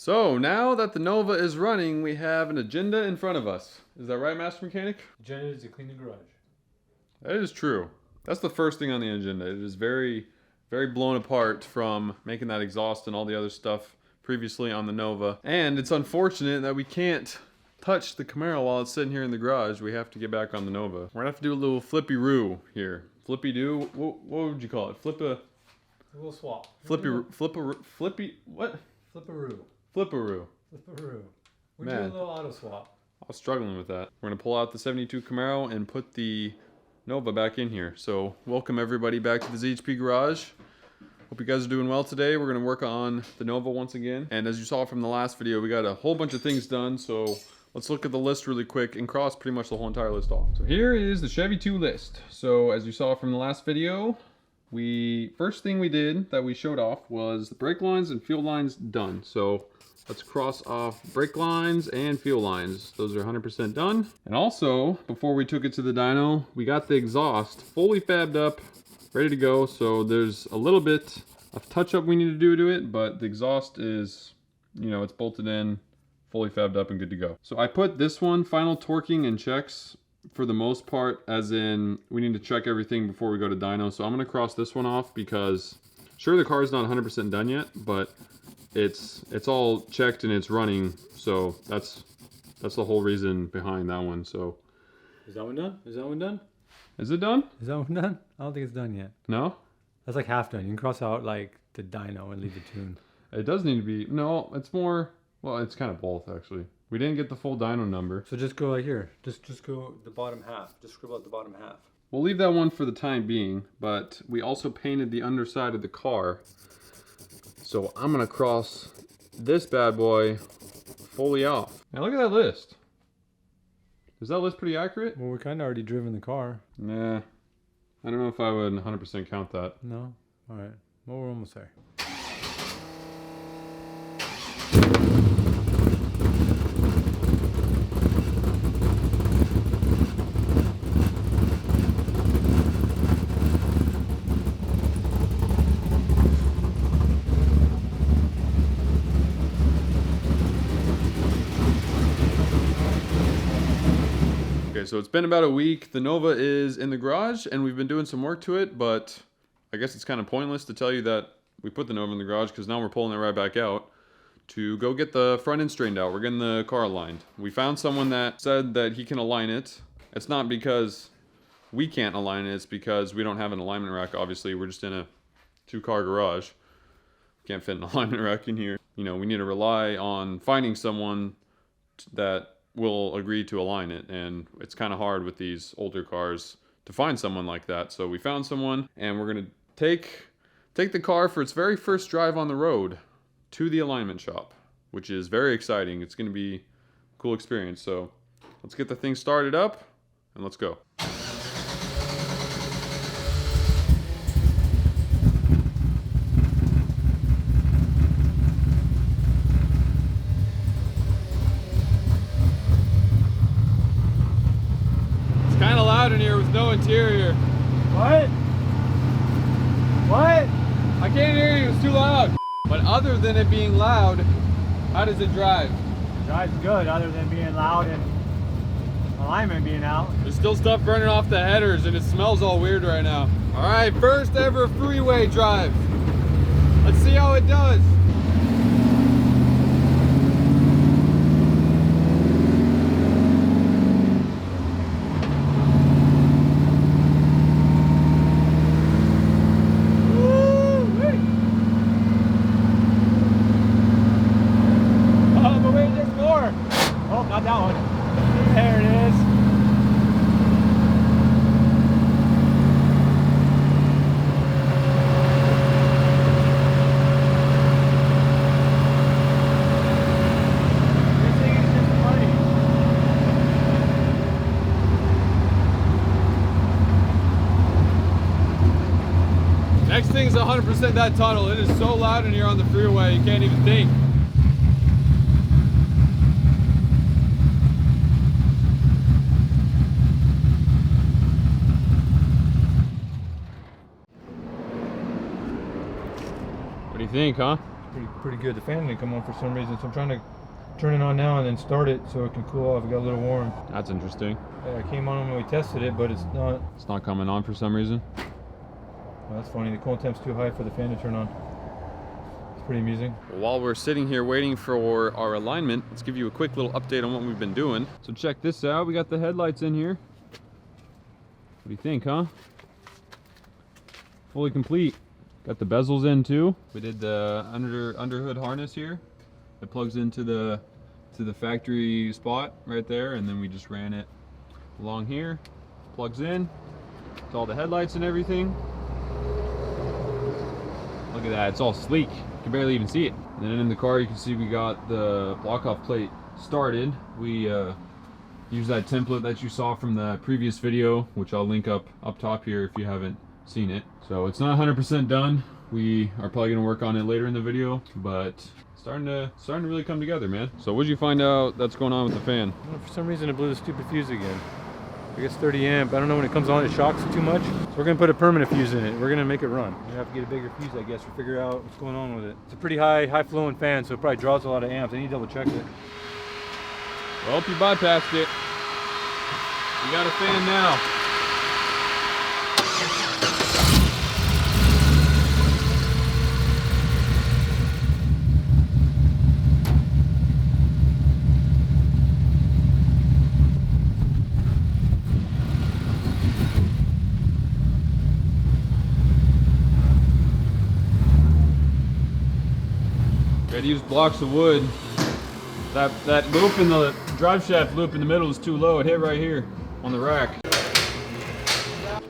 So now that the Nova is running, we have an agenda in front of us. Is that right, Master Mechanic? Agenda is to clean the garage. That is true. That's the first thing on the agenda. It is very, very blown apart from making that exhaust and all the other stuff previously on the Nova. And it's unfortunate that we can't touch the Camaro while it's sitting here in the garage. We have to get back on the Nova. We're gonna have to do a little flippy-roo here. Flippy-doo? What would you call it? A little swap. Flippy-roo? Flipperoo. Flipperoo. Flipperoo. We're Man. doing a little auto swap. I was struggling with that. We're gonna pull out the 72 Camaro and put the Nova back in here. So welcome everybody back to the ZHP garage. Hope you guys are doing well today. We're gonna work on the Nova once again. And as you saw from the last video, we got a whole bunch of things done. So let's look at the list really quick and cross pretty much the whole entire list off. So here is the Chevy 2 list. So as you saw from the last video, first thing we did that we showed off was the brake lines and fuel lines done. So let's cross off brake lines and fuel lines. Those are 100% done. And also, before we took it to the dyno, we got the exhaust fully fabbed up, ready to go. So there's a little bit of touch-up we need to do to it, but the exhaust is, it's bolted in, fully fabbed up and good to go. So I put this one, final torquing and checks, for the most part, as in we need to check everything before we go to dyno. So I'm gonna cross this one off because sure, the car's not 100% done yet, but it's all checked and it's running. So that's the whole reason behind that one. So is that one done? Is that one done? Is it done? Is that one done? I don't think it's done yet. No? That's like half done. You can cross out like the dyno and leave the tune. It does need to be, no, it's more, well, it's kind of both actually. We didn't get the full dyno number. So just go like here. Just go the bottom half. Just scribble out the bottom half. We'll leave that one for the time being, but we also painted the underside of the car. So I'm gonna cross this bad boy fully off. Now look at that list. Is that list pretty accurate? Well, we're kind of already driven the car. Nah, I don't know if I would 100% count that. No? All right. Well, we're almost there. So it's been about a week. The Nova is in the garage and we've been doing some work to it, but I guess it's kind of pointless to tell you that we put the Nova in the garage because now we're pulling it right back out to go get the front end straightened out. We're getting the car aligned. We found someone that said that he can align it. It's not because we can't align it, it's because we don't have an alignment rack. Obviously, we're just in a 2-car garage. Can't fit an alignment rack in here. We need to rely on finding someone that will agree to align it, and it's kind of hard with these older cars to find someone like that. So we found someone, and we're gonna take the car for its very first drive on the road to the alignment shop, which is very exciting. It's gonna be a cool experience. So let's get the thing started up and let's go. In here with no interior. What? I can't hear you, it's too loud. But other than it being loud, how does it drive? It drives good, other than being loud and alignment being out. There's still stuff running off the headers and it smells all weird right now. All right, first ever freeway drive. Let's see how it does. Not that one. There it is. This thing is just funny. Next thing's 100% that tunnel. It is so loud in here on the freeway, you can't even think. What do you think, huh? pretty good. The fan didn't come on for some reason, so I'm trying to turn it on now and then start it so it can cool off. It got a little warm. That's interesting. Yeah, it came on when we tested it, but it's not. It's not coming on for some reason. Well, that's funny. The coolant temp's too high for the fan to turn on. It's pretty amusing. While we're sitting here waiting for our alignment, let's give you a quick little update on what we've been doing. So check this out. We got the headlights in here. What do you think, huh? Fully complete. Got the bezels in too. We did the underhood harness here. It plugs into the factory spot right there, and then we just ran it along here. Plugs in. It's all the headlights and everything. Look at that, it's all sleek. You can barely even see it. And then in the car you can see we got the block-off plate started. We used that template that you saw from the previous video, which I'll link up top here if you haven't seen it. So it's not 100% done. We are probably gonna work on it later in the video, but starting to really come together, man. So what did you find out that's going on with the fan? Well, for some reason it blew the stupid fuse again. I guess 30 amp. I don't know, when it comes on it shocks too much. So we're gonna put a permanent fuse in it. We're gonna make it run. We're gonna have to get a bigger fuse, I guess, or figure out what's going on with it. It's a pretty high flowing fan, so it probably draws a lot of amps. I need to double check it. Well, you bypassed it. You got a fan now. I used blocks of wood. That loop in the drive shaft loop in the middle is too low. It hit right here on the rack.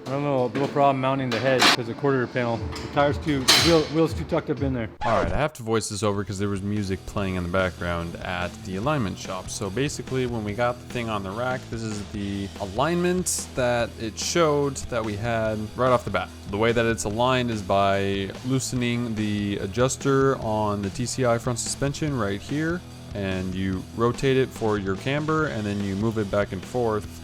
I don't know, a little problem mounting the head because the quarter panel. The wheel's too tucked up in there. Alright, I have to voice this over because there was music playing in the background at the alignment shop. So basically when we got the thing on the rack, this is the alignment that it showed that we had right off the bat. The way that it's aligned is by loosening the adjuster on the TCI front suspension right here, and you rotate it for your camber and then you move it back and forth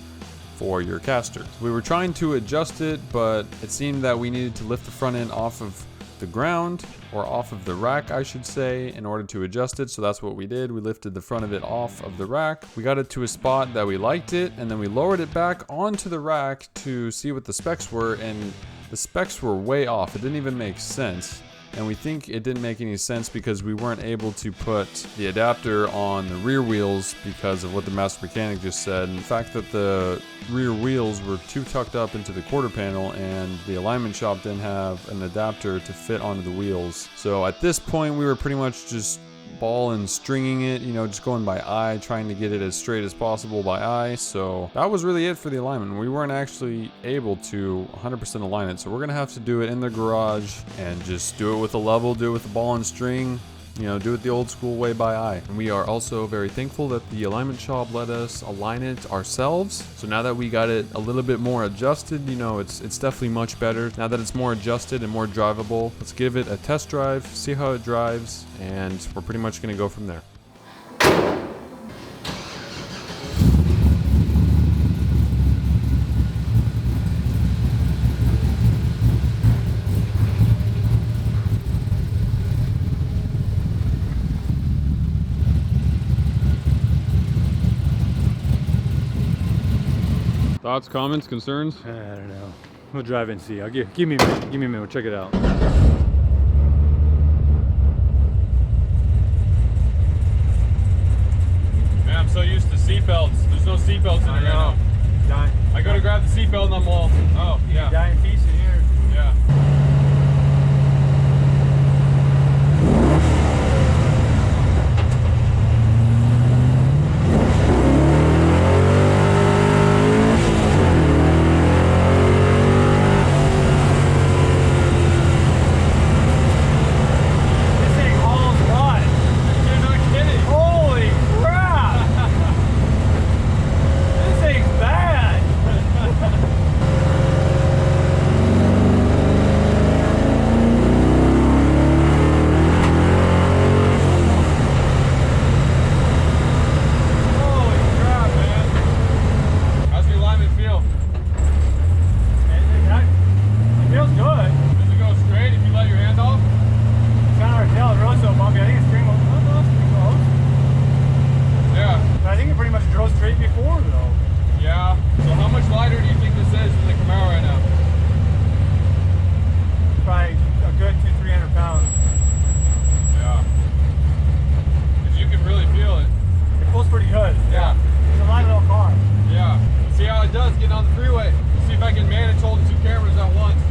for your caster. We were trying to adjust it, but it seemed that we needed to lift the front end off of the ground, or off of the rack I should say, in order to adjust it. So that's what we did. We lifted the front of it off of the rack. We got it to a spot that we liked it, and then we lowered it back onto the rack to see what the specs were, and the specs were way off. It didn't even make sense. And we think it didn't make any sense because we weren't able to put the adapter on the rear wheels because of what the master mechanic just said. And the fact that the rear wheels were too tucked up into the quarter panel, and the alignment shop didn't have an adapter to fit onto the wheels. So at this point we were pretty much just ball and stringing it, you know, just going by eye, trying to get it as straight as possible by eye. So that was really it for the alignment. We weren't actually able to 100% align it, so we're gonna have to do it in the garage and just do it with a level, do it with a ball and string, you know, do it the old school way by eye. And we are also very thankful that the alignment shop let us align it ourselves. So now that we got it a little bit more adjusted, you know, it's definitely much better. Now that it's more adjusted and more drivable, let's give it a test drive, see how it drives, and we're pretty much gonna go from there. Thoughts, comments, concerns? I don't know. We'll drive and see. Give me a minute. Give me a minute. We'll check it out. Man, I'm so used to seatbelts. There's no seatbelts in here right now. I go to grab the seatbelt and I'm all, oh, yeah. Dying piece in here. Yeah. good. Yeah. It's a light little car. Yeah. See how it does getting on the freeway. See if I can manage holding 2 cameras at once.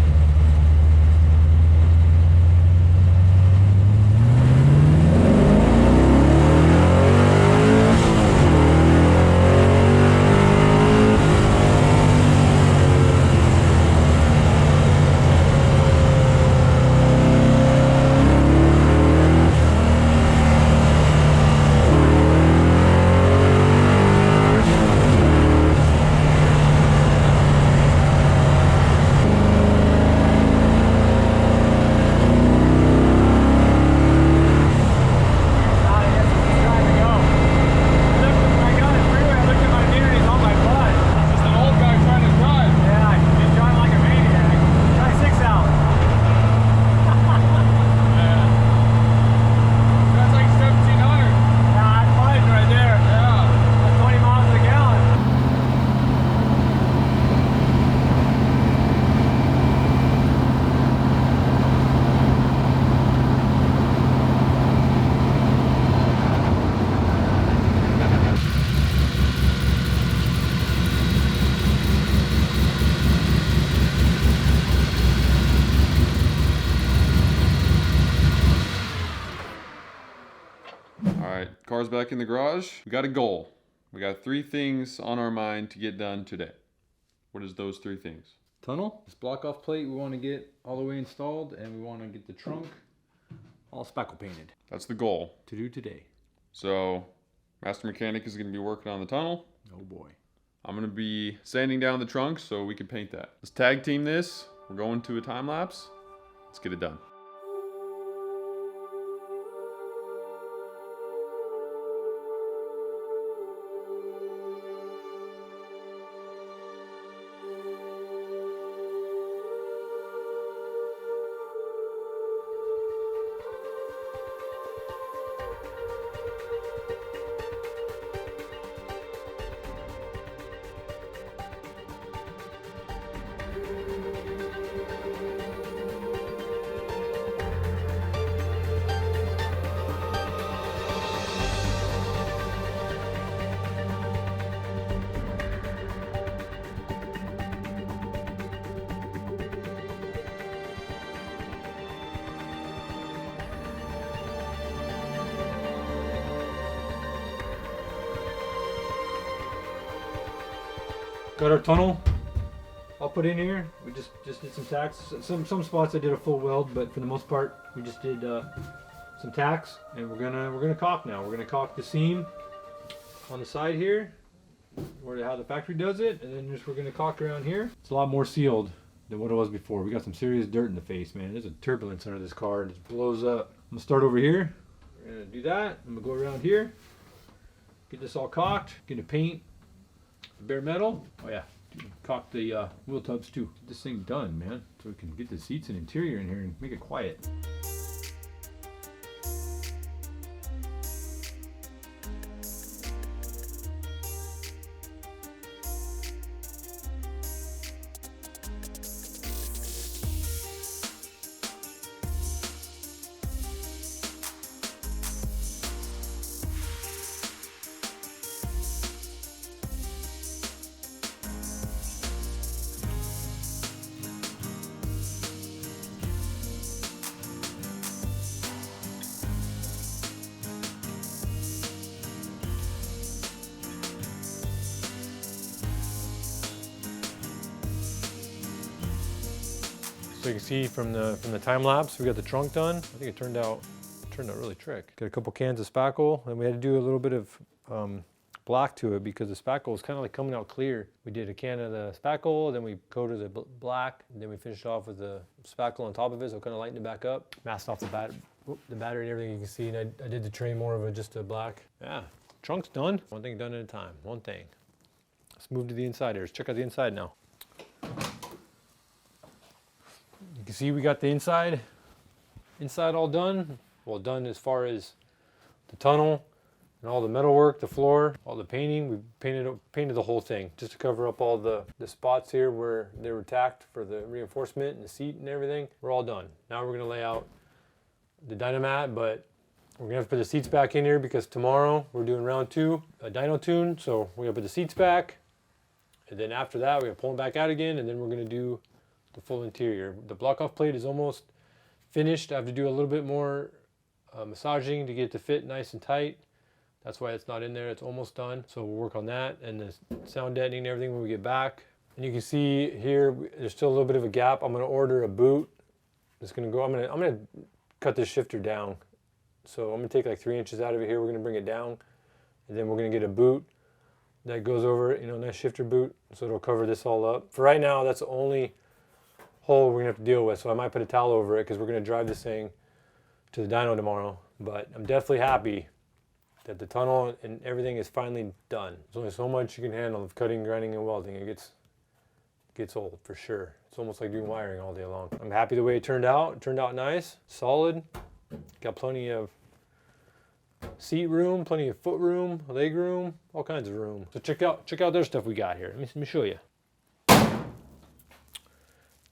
Car's back in the garage. We got a goal. We got 3 things on our mind to get done today. What is those 3 things? Tunnel, this block off plate we want to get all the way installed, and we want to get the trunk all spackle painted. That's the goal. To do today. So, Master Mechanic is going to be working on the tunnel. Oh boy. I'm going to be sanding down the trunk so we can paint that. Let's tag team this. We're going to a time lapse. Let's get it done. Got our tunnel all put in here. We just did some tacks. Some spots I did a full weld, but for the most part we just did some tacks, and we're gonna caulk now. We're gonna caulk the seam on the side here, where how the factory does it, and then we're gonna caulk around here. It's a lot more sealed than what it was before. We got some serious dirt in the face, man. There's a turbulence under this car, and it just blows up. I'm gonna start over here. We're gonna do that. I'm gonna go around here, get this all caulked, get the paint. Bare metal. Oh yeah, caulk the wheel tubs too. Get this thing done, man, so we can get the seats and interior in here and make it quiet. So you can see from the time lapse, we got the trunk done. I think it turned out really trick. Got a couple cans of spackle, and we had to do a little bit of black to it because the spackle was kind of like coming out clear. We did a can of the spackle, then we coated the black, and then we finished off with the spackle on top of it, so it kind of lightened it back up. Masked off the battery and everything you can see, and I did the tray more of just a black. Yeah, trunk's done. One thing done at a time, one thing. Let's move to the inside here. Let's check out the inside now. You can see we got the inside all done. Well, done as far as the tunnel and all the metalwork, the floor, all the painting. We painted the whole thing just to cover up all the spots here where they were tacked for the reinforcement and the seat and everything. We're all done. Now we're gonna lay out the Dyno mat, but We're gonna have to put the seats back in here because tomorrow we're doing round 2, a dyno tune. So we're gonna put the seats back, and then after that we're gonna pull them back out again, and then we're gonna do the full interior. The block off plate is almost finished. I have to do a little bit more massaging to get it to fit nice and tight. That's why it's not in there. It's almost done. So we'll work on that and the sound deadening and everything when we get back. And you can see here there's still a little bit of a gap. I'm gonna order a boot. It's gonna go. I'm gonna cut this shifter down. So I'm gonna take like 3 inches out of it here. We're gonna bring it down, and then we're gonna get a boot that goes over it, you know, nice shifter boot, so it'll cover this all up. For right now, that's the only hole we're gonna have to deal with. So I might put a towel over it because we're gonna drive this thing to the dyno tomorrow. But I'm definitely happy that the tunnel and everything is finally done. There's only so much you can handle of cutting, grinding, and welding. It gets old for sure. It's almost like doing wiring all day long. I'm happy the way it turned out. It turned out nice, solid. Got plenty of seat room, plenty of foot room, leg room, all kinds of room. So check out their stuff we got here. Let me show you.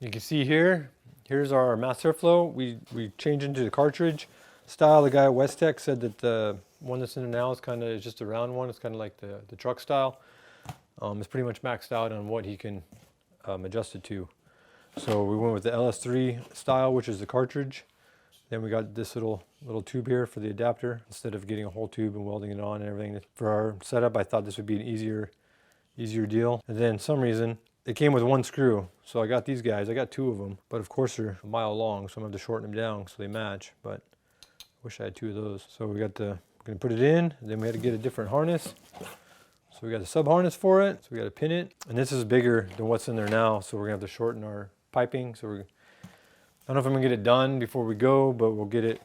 You can see here's our mass airflow. We changed into the cartridge style. The guy at Westech said that the one that's in there now is just a round one. It's kind of like the truck style. It's pretty much maxed out on what he can adjust it to. So we went with the LS3 style, which is the cartridge. Then we got this little tube here for the adapter instead of getting a whole tube and welding it on and everything. For our setup, I thought this would be an easier deal. And then some reason it came with one screw. So I got these guys. I got 2 of them, but of course they're a mile long, so I'm gonna have to shorten them down so they match. But I wish I had 2 of those. So we're gonna put it in. Then we had to get a different harness. So we got a sub harness for it. So we got to pin it. And this is bigger than what's in there now. So we're gonna have to shorten our piping. So I don't know if I'm gonna get it done before we go, but we'll get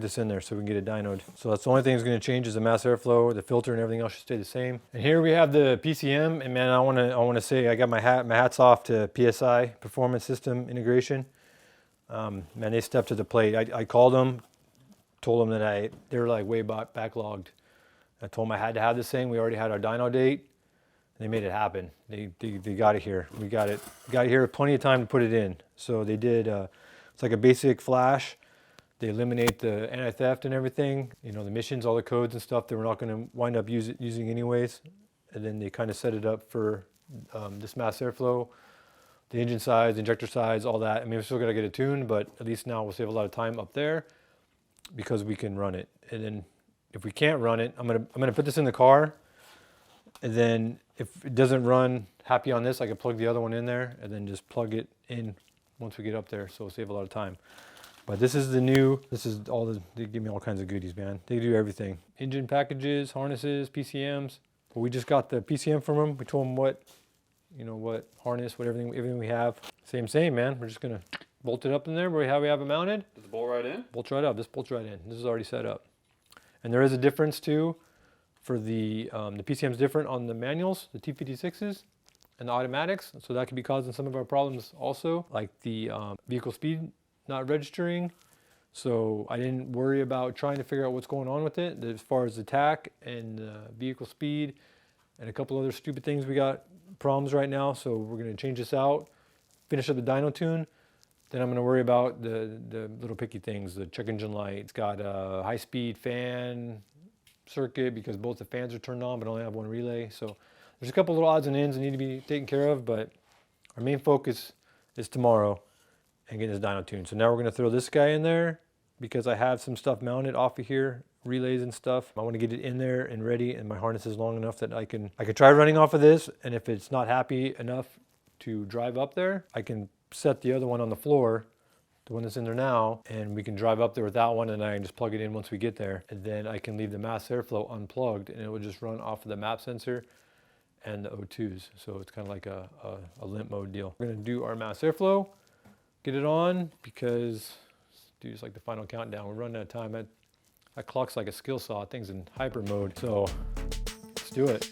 this in there so we can get it dynoed. So that's the only thing that's gonna change is the mass airflow, the filter and everything else should stay the same. And here we have the PCM, and man, I wanna say I got my hats off to PSI, Performance System Integration. Man, they stepped to the plate. I called them, told them that they were like way backlogged. I told them I had to have this thing. We already had our dyno date. They made it happen. They got it here. We got it here with plenty of time to put it in. So they did, it's like a basic flash. They eliminate the anti-theft and everything, you know, the missions, all the codes and stuff that we're not going to wind up using anyways. And then they kind of set it up for this mass airflow, the engine size, injector size, all that. I mean, we're still got to get it tuned, but at least now we'll save a lot of time up there because we can run it. And then if we can't run it, I'm gonna put this in the car, and then if it doesn't run happy on this, I can plug the other one in there and then just plug it in once we get up there, so we'll save a lot of time. But this is they give me all kinds of goodies, man. They do everything. Engine packages, harnesses, PCMs. But we just got the PCM from them. We told them what harness, everything we have. Same, man. We're just gonna bolt it up in there where we have it mounted. Does it bolt right in? Bolts right up. This bolts right in. This is already set up. And there is a difference too. For the PCM is different on the manuals, the T56s, and the automatics. So that could be causing some of our problems also, like the vehicle speed not registering. So I didn't worry about trying to figure out what's going on with it as far as the tach and vehicle speed and a couple other stupid things. We got problems right now, so we're going to change this out, finish up the dyno tune. Then I'm going to worry about the little picky things, the check engine light. It's got a high-speed fan circuit because both the fans are turned on but only have one relay. So there's a couple little odds and ends that need to be taken care of, but our main focus is tomorrow and getting this dyno tuned. So now we're going to throw this guy in there because I have some stuff mounted off of here, relays and stuff. I want to get it in there and ready, and my harness is long enough that I can try running off of this, and if it's not happy enough to drive up there, I can set the other one on the floor, the one that's in there now, and we can drive up there with that one, and I can just plug it in once we get there. And then I can leave the mass airflow unplugged, and it will just run off of the map sensor and the O2s. So it's kind of like a limp mode deal. We're gonna do our mass airflow, get it on, because do just like the final countdown. We're running out of time. That clock's like a skill saw. Thing's in hyper mode. So let's do it.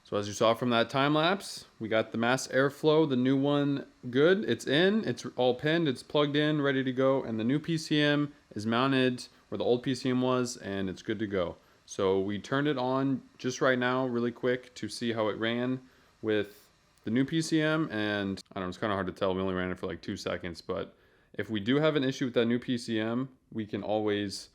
So as you saw from that time lapse, we got the mass airflow, the new one good. It's in, it's all pinned, it's plugged in, ready to go. And the new PCM is mounted where the old PCM was, and it's good to go. So we turned it on just right now, really quick, to see how it ran with the new PCM. And I don't know, it's kind of hard to tell. We only ran it for like 2 seconds, but if we do have an issue with that new PCM, we can always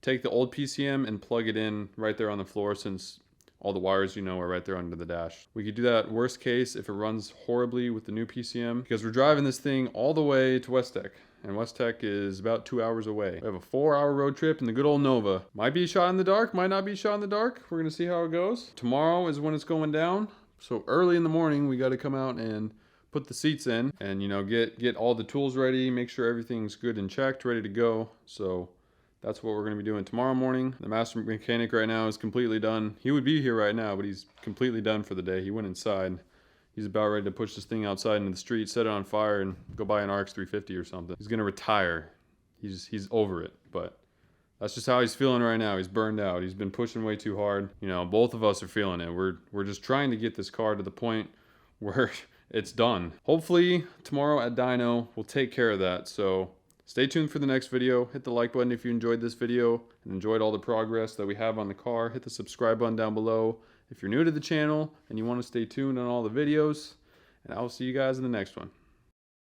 take the old PCM and plug it in right there on the floor, since all the wires, you know, are right there under the dash. We could do that worst case if it runs horribly with the new PCM, because we're driving this thing all the way to West Tech, and West Tech is about 2 hours away. We have a 4-hour road trip in the good old Nova. Might be shot in the dark, might not be shot in the dark. We're gonna see how it goes. Tomorrow is when it's going down, so early in the morning we got to come out and put the seats in, and you know, get all the tools ready, make sure everything's good and checked, ready to go. So that's what we're going to be doing tomorrow morning. The master mechanic right now is completely done. He would be here right now, but he's completely done for the day. He went inside. He's about ready to push this thing outside into the street, set it on fire, and go buy an RX 350 or something. He's going to retire. He's over it, but that's just how he's feeling right now. He's burned out. He's been pushing way too hard. You know, both of us are feeling it. We're just trying to get this car to the point where it's done. Hopefully tomorrow at Dyno we'll take care of that. So stay tuned for the next video. Hit the like button if you enjoyed this video and enjoyed all the progress that we have on the car. Hit the subscribe button down below if you're new to the channel and you want to stay tuned on all the videos. And I will see you guys in the next one.